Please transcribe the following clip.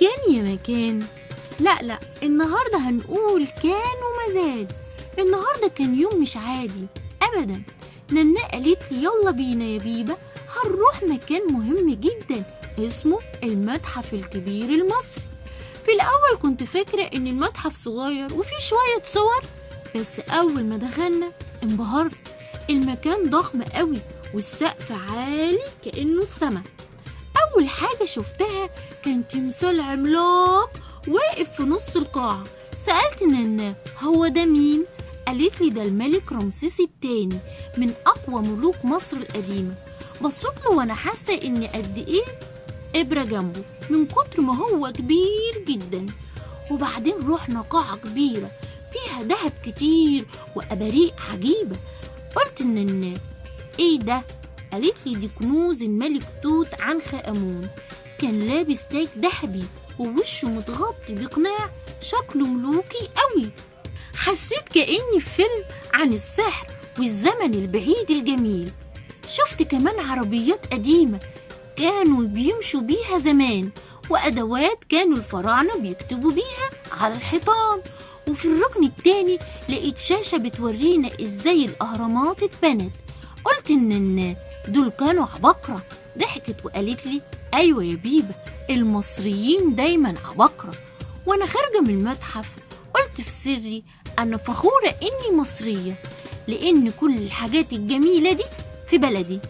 كان يا مكان. لا النهارده هنقول كان ومازال. النهارده كان يوم مش عادي ابدا. نانا قالت لي يلا بينا يا بيبة، هنروح مكان مهم جدا اسمه المتحف الكبير المصري. في الاول كنت فاكره ان المتحف صغير وفيه شويه صور، بس اول ما دخلنا انبهرت. المكان ضخم قوي والسقف عالي كأنه السما. أول حاجة شفتها كان تمثال عملاق واقف في نص القاعة. سألت نانا هو ده مين؟ قالت لي ده الملك رمسيس الثاني من أقوى ملوك مصر القديمة. بصيت له وأنا حاسة إني قد إيه إبرة جنبه من كتر ما هو كبير جدا. وبعدين رحنا قاعة كبيرة فيها دهب كتير وأباريق عجيبة. قلت لنانا إيه ده؟ قالت لي دي كنوز الملك توت عنخ آمون. كان لابس تاج ذهبي ووشه متغطي بقناع شكله ملوكي قوي. حسيت كأني في فيلم عن السحر والزمن البعيد الجميل. شفت كمان عربيات قديمة كانوا بيمشوا بيها زمان، وأدوات كانوا الفراعنة بيكتبوا بيها على الحيطان. وفي الركن التاني لقيت شاشة بتورينا ازاي الأهرامات اتبنت. قلت إن دول كانوا عباقرة. ضحكت وقالت لي أيوة يا بيبة، المصريين دايما عباقرة. وأنا خارجة من المتحف قلت في سري أنا فخورة إني مصرية، لأن كل الحاجات الجميلة دي في بلدي.